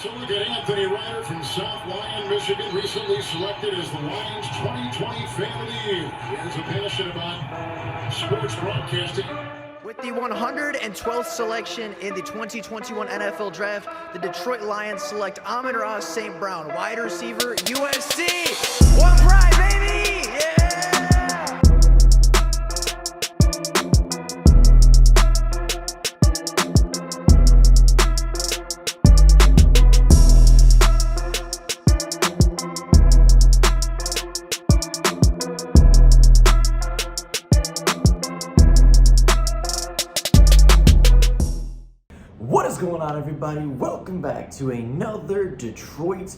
Let's look at Anthony Ryder from South Lyon, Michigan, recently selected as the Lions 2020 Fan of the Year. He has a passion about sports broadcasting. With the 112th selection in the 2021 NFL Draft, the Detroit Lions select Amon-Ra St. Brown, wide receiver, USC. One pride, baby! Yeah! What is going on, everybody? Welcome back to another Detroit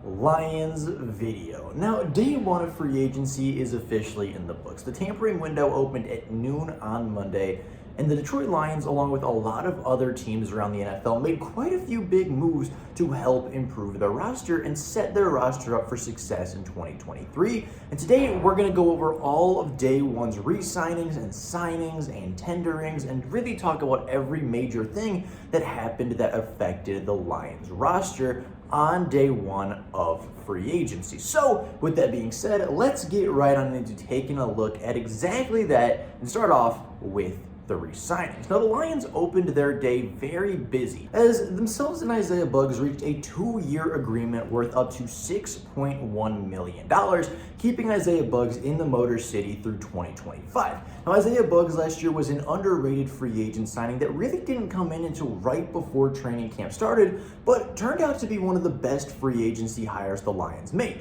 Lions video. Now, day one of free agency is officially in the books. The tampering window opened at noon on Monday, and the Detroit Lions, along with a lot of other teams around the NFL, made quite a few big moves to help improve their roster and set their roster up for success in 2023. And today, we're going to go over all of day one's re-signings and signings and tenderings and really talk about every major thing that happened that affected the Lions roster on day one of free agency. So, with that being said, let's get right on into taking a look at exactly that and start off with the re-signings. Now, the Lions opened their day very busy as themselves and Isaiah Buggs reached a 2-year agreement worth up to $6.1 million, keeping Isaiah Buggs in the Motor City through 2025. Now, Isaiah Buggs last year was an underrated free agent signing that really didn't come in until right before training camp started, but turned out to be one of the best free agency hires the Lions made,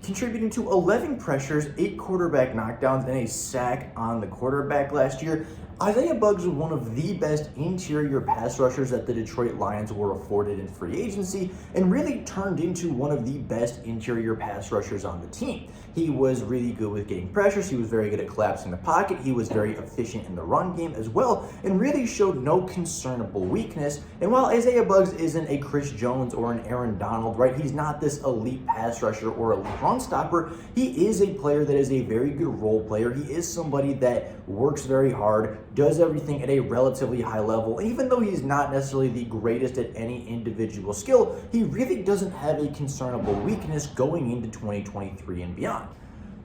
contributing to 11 pressures, 8 quarterback knockdowns, and a sack on the quarterback last year. Isaiah Buggs was one of the best interior pass rushers that the Detroit Lions were afforded in free agency and really turned into one of the best interior pass rushers on the team. He was really good with getting pressures. He was very good at collapsing the pocket. He was very efficient in the run game as well and really showed no concernable weakness. And while Isaiah Buggs isn't a Chris Jones or an Aaron Donald, right, he's not this elite pass rusher or elite run stopper. He is a player that is a very good role player. He is somebody that works very hard, does everything at a relatively high level. Even though he's not necessarily the greatest at any individual skill, he really doesn't have a concernable weakness going into 2023 and beyond.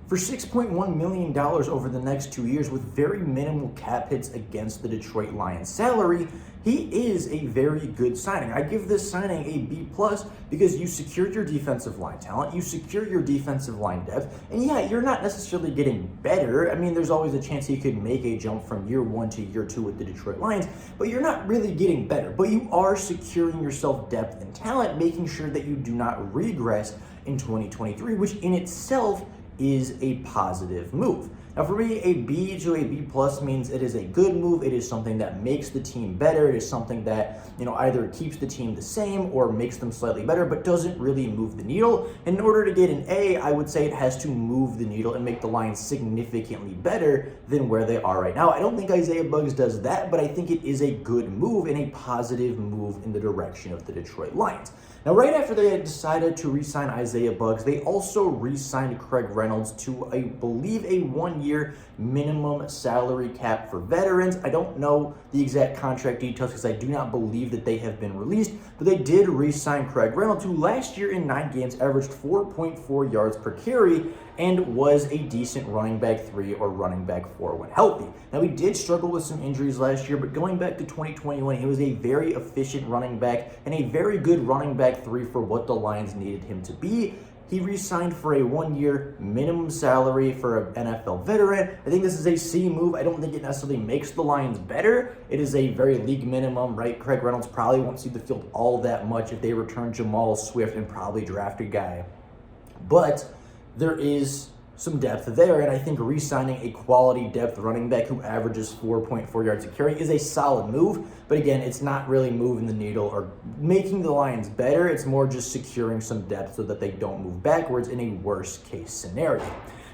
For $6.1 million over the next 2 years with very minimal cap hits against the Detroit Lions salary, he is a very good signing. I give this signing a B+ because you secured your defensive line talent, you secure your defensive line depth, and yeah, you're not necessarily getting better. I mean, there's always a chance he could make a jump from year 1 to year 2 with the Detroit Lions, but you're not really getting better. But you are securing yourself depth and talent, making sure that you do not regress in 2023, which in itself is a positive move. Now, for me, a B to a B+ means it is a good move. It is something that makes the team better. It is something that, either keeps the team the same or makes them slightly better, but doesn't really move the needle. And in order to get an A, I would say it has to move the needle and make the Lions significantly better than where they are right now. I don't think Isaiah Buggs does that, but I think it is a good move and a positive move in the direction of the Detroit Lions. Now, right after they had decided to re-sign Isaiah Buggs, they also re-signed Craig Reynolds to, I believe, a 1-year minimum salary cap for veterans. I don't know the exact contract details because I do not believe that they have been released, but they did re-sign Craig Reynolds, who last year in 9 games averaged 4.4 yards per carry and was a decent running back 3 or running back 4 when healthy. Now, he did struggle with some injuries last year, but going back to 2021, he was a very efficient running back and a very good running back 3 for what the Lions needed him to be. He re-signed for a 1-year minimum salary for an NFL veteran. I think this is a C move. I don't think it necessarily makes the Lions better. It is a very league minimum, right? Craig Reynolds probably won't see the field all that much if they return Jamal Swift and probably draft a guy. But there is some depth there, and I think re-signing a quality depth running back who averages 4.4 yards a carry is a solid move. But again, it's not really moving the needle or making the Lions better. It's more just securing some depth so that they don't move backwards in a worst case scenario.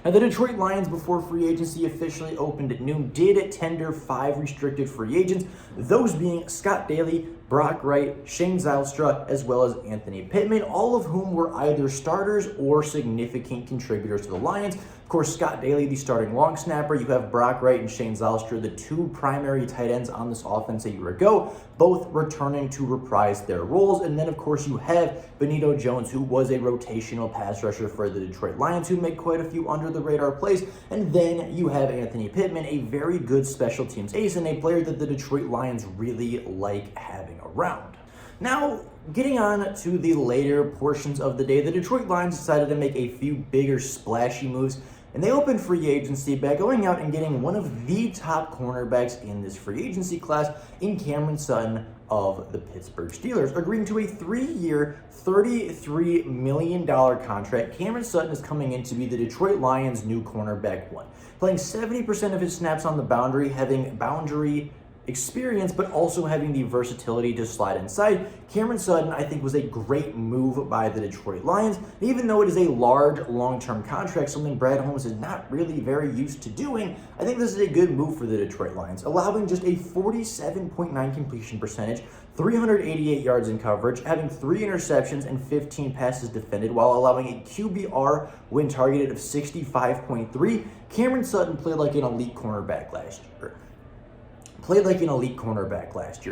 Now, the Detroit Lions, before free agency officially opened at noon, did tender 5 restricted free agents, those being Scott Daly, Brock Wright, Shane Zylstra, as well as Anthony Pittman, all of whom were either starters or significant contributors to the Lions. Of course, Scott Daly, the starting long snapper. You have Brock Wright and Shane Zylstra, the two primary tight ends on this offense a year ago, both returning to reprise their roles. And then, of course, you have Benito Jones, who was a rotational pass rusher for the Detroit Lions, who made quite a few under-the-radar plays. And then you have Anthony Pittman, a very good special teams ace and a player that the Detroit Lions really like having around. Now, getting on to the later portions of the day, the Detroit Lions decided to make a few bigger splashy moves, and they opened free agency by going out and getting one of the top cornerbacks in this free agency class in Cameron Sutton of the Pittsburgh Steelers, agreeing to a 3-year, $33 million contract. Cameron Sutton is coming in to be the Detroit Lions' new cornerback one, playing 70% of his snaps on the boundary, having boundary experience, but also having the versatility to slide inside. Cameron Sutton, I think, was a great move by the Detroit Lions. Even though it is a large, long-term contract, something Brad Holmes is not really very used to doing, I think this is a good move for the Detroit Lions, allowing just a 47.9 completion percentage, 388 yards in coverage, having 3 interceptions and 15 passes defended, while allowing a QBR when targeted of 65.3. Cameron Sutton played like an elite cornerback last year.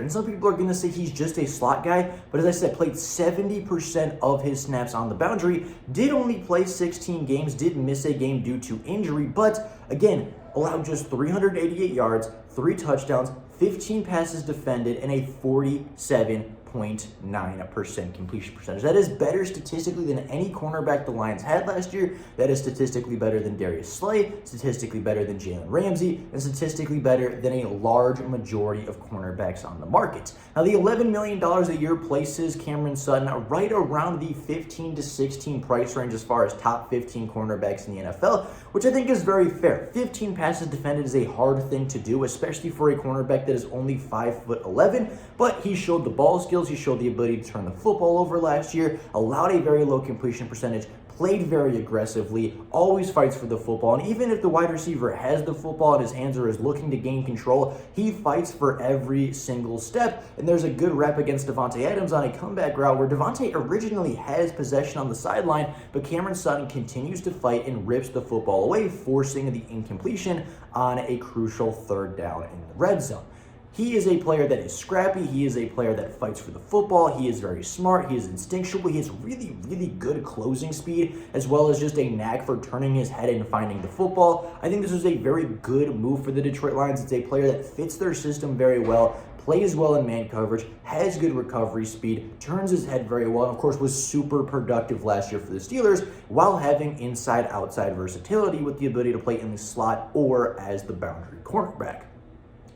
And some people are going to say he's just a slot guy, but as I said, played 70% of his snaps on the boundary, did only play 16 games, did miss a game due to injury, but again, allowed just 388 yards, 3 touchdowns, 15 passes defended, and a 47.9% completion percentage. That is better statistically than any cornerback the Lions had last year. That is statistically better than Darius Slay, statistically better than Jalen Ramsey, and statistically better than a large majority of cornerbacks on the market. Now, the $11 million a year places Cameron Sutton right around the 15 to 16 price range as far as top 15 cornerbacks in the NFL, which I think is very fair. 15 passes defended is a hard thing to do, especially for a cornerback that is only 5'11", but he showed the ball skills, he showed the ability to turn the football over last year, allowed a very low completion percentage, played very aggressively, always fights for the football, and even if the wide receiver has the football in his hands or is looking to gain control, he fights for every single step. And there's a good rep against Devontae Adams on a comeback route where Devontae originally has possession on the sideline, but Cameron Sutton continues to fight and rips the football away, forcing the incompletion on a crucial 3rd down in the red zone. He is a player that is scrappy. He is a player that fights for the football. He is very smart. He is instinctual. He has really, really good closing speed, as well as just a knack for turning his head and finding the football. I think this was a very good move for the Detroit Lions. It's a player that fits their system very well, plays well in man coverage, has good recovery speed, turns his head very well, and of course was super productive last year for the Steelers while having inside-outside versatility with the ability to play in the slot or as the boundary cornerback.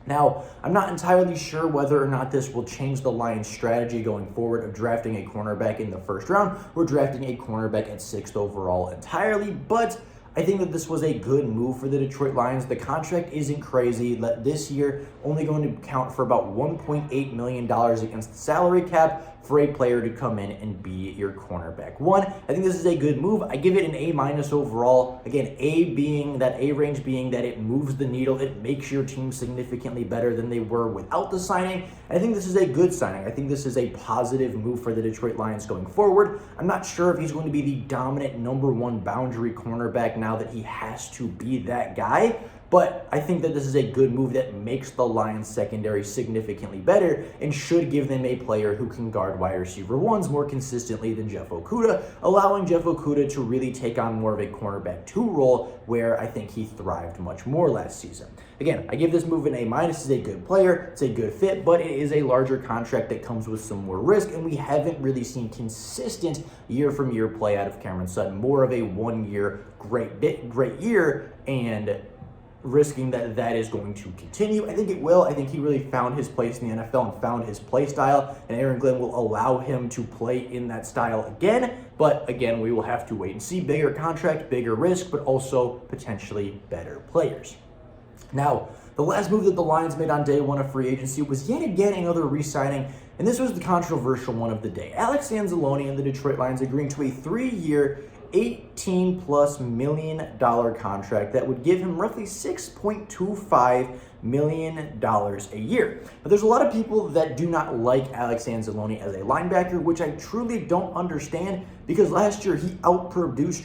Now, I'm not entirely sure whether or not this will change the Lions' strategy going forward of drafting a cornerback in the 1st round or drafting a cornerback at 6th overall entirely, but I think that this was a good move for the Detroit Lions. The contract isn't crazy. This year, only going to count for about $1.8 million against the salary cap for a player to come in and be your cornerback one. I think this is a good move. I give it an A- overall. Again, A range being that it moves the needle. It makes your team significantly better than they were without the signing. I think this is a good signing. I think this is a positive move for the Detroit Lions going forward. I'm not sure if he's going to be the dominant number 1 boundary cornerback now that he has to be that guy, but I think that this is a good move that makes the Lions secondary significantly better and should give them a player who can guard wide receiver ones more consistently than Jeff Okudah, allowing Jeff Okudah to really take on more of a cornerback 2 role where I think he thrived much more last season. Again, I give this move an A-. It's a good player, it's a good fit, but it is a larger contract that comes with some more risk, and we haven't really seen consistent year-from-year play out of Cameron Sutton. More of a 1-year great year, and risking that is going to continue. I think it will. I think he really found his place in the NFL and found his play style, and Aaron Glenn will allow him to play in that style again. But again, we will have to wait and see. Bigger contract, bigger risk, but also potentially better players. Now, the last move that the Lions made on day 1 of free agency was yet again another re-signing, and this was the controversial one of the day. Alex Anzalone and the Detroit Lions agreeing to a 3-year, $18+ million contract that would give him roughly $6.25 million a year. But there's a lot of people that do not like Alex Anzalone as a linebacker, which I truly don't understand, because last year he outproduced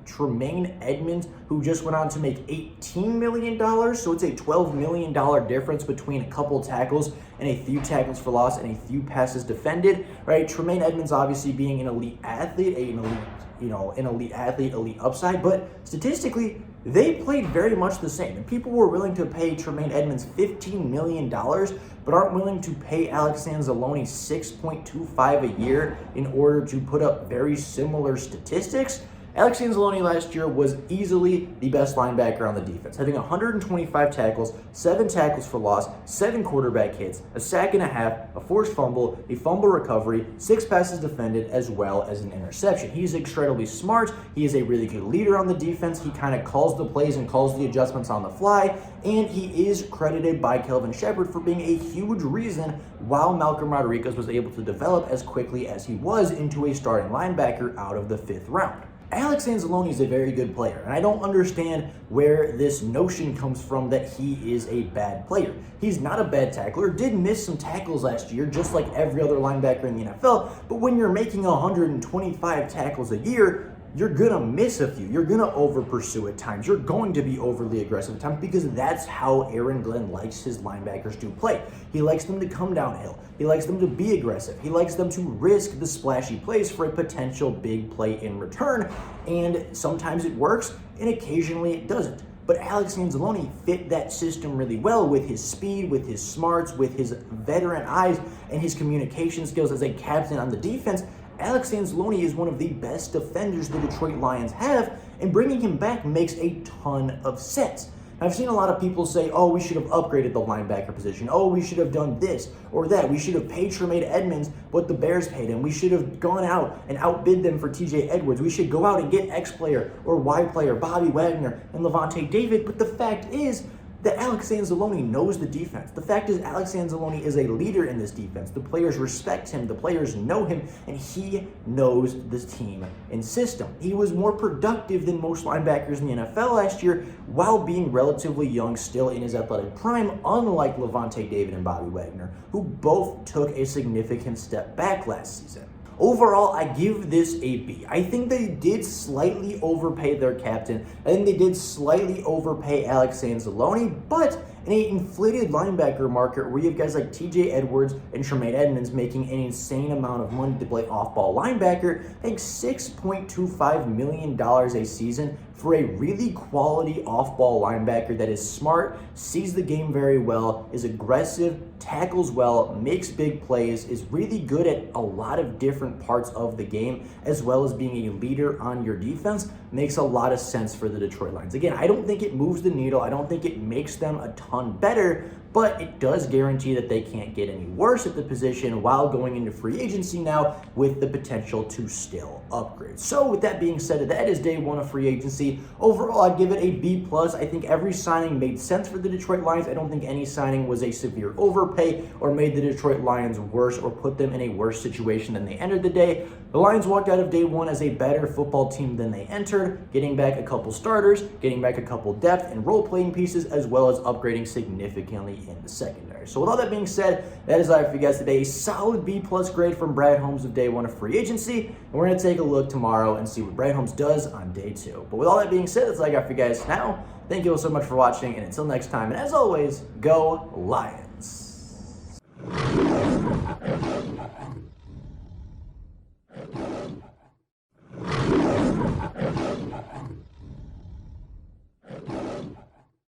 Tremaine Edmonds, who just went on to make $18 million. So it's a $12 million difference between a couple tackles and a few tackles for loss and a few passes defended, right? Tremaine Edmonds obviously being an elite athlete, elite upside, but statistically, they played very much the same. And people were willing to pay Tremaine Edmonds $15 million, but aren't willing to pay Alex Anzalone $6.25 a year in order to put up very similar statistics. Alex Anzalone last year was easily the best linebacker on the defense, having 125 tackles, 7 tackles for loss, 7 quarterback hits, a sack and a half, a forced fumble, a fumble recovery, 6 passes defended, as well as an interception. He's incredibly smart. He is a really good leader on the defense. He kind of calls the plays and calls the adjustments on the fly, and he is credited by Kelvin Shepard for being a huge reason while Malcolm Rodriguez was able to develop as quickly as he was into a starting linebacker out of the 5th round. Alex Anzalone is a very good player, and I don't understand where this notion comes from that he is a bad player. He's not a bad tackler, did miss some tackles last year, just like every other linebacker in the NFL, but when you're making 125 tackles a year, you're gonna miss a few. You're gonna over pursue at times. You're going to be overly aggressive at times, because that's how Aaron Glenn likes his linebackers to play. He likes them to come downhill. He likes them to be aggressive. He likes them to risk the splashy plays for a potential big play in return. And sometimes it works, and occasionally it doesn't. But Alex Anzalone fit that system really well with his speed, with his smarts, with his veteran eyes, and his communication skills as a captain on the defense. Alex Anzalone is one of the best defenders the Detroit Lions have, and bringing him back makes a ton of sense. I've seen a lot of people say, oh, we should have upgraded the linebacker position. Oh, we should have done this or that. We should have paid Tremaine Edmonds what the Bears paid him. We should have gone out and outbid them for TJ Edwards. We should go out and get X player or Y player, Bobby Wagner and Levante David. But the fact is that Alex Anzalone knows the defense. The fact is Alex Anzalone is a leader in this defense. The players respect him, the players know him, and he knows this team and system. He was more productive than most linebackers in the NFL last year while being relatively young, still in his athletic prime, unlike Levante David and Bobby Wagner, who both took a significant step back last season. Overall, I give this a B. I think they did slightly overpay their captain. I think they did slightly overpay Alex Anzalone, but in an inflated linebacker market where you have guys like TJ Edwards and Tremaine Edmonds making an insane amount of money to play off-ball linebacker, I think $6.25 million a season for a really quality off-ball linebacker that is smart, sees the game very well, is aggressive, tackles well, makes big plays, is really good at a lot of different parts of the game, as well as being a leader on your defense, makes a lot of sense for the Detroit Lions. Again, I don't think it moves the needle. I don't think it makes them a ton better, but it does guarantee that they can't get any worse at the position while going into free agency now with the potential to still upgrade. So with that being said, that is day one of free agency. Overall, I'd give it a B+. I think every signing made sense for the Detroit Lions. I don't think any signing was a severe overpay or made the Detroit Lions worse or put them in a worse situation than they entered the day. The Lions walked out of day one as a better football team than they entered, getting back a couple starters, getting back a couple depth and role-playing pieces, as well as upgrading significantly in the secondary. So with all that being said, that is all for you guys today. A solid B+ grade from Brad Holmes of day one of free agency. And we're going to take a look tomorrow and see what Brad Holmes does on day two. But with all that being said, that's all I got for you guys now. Thank you all so much for watching, and until next time, and as always, go Lions.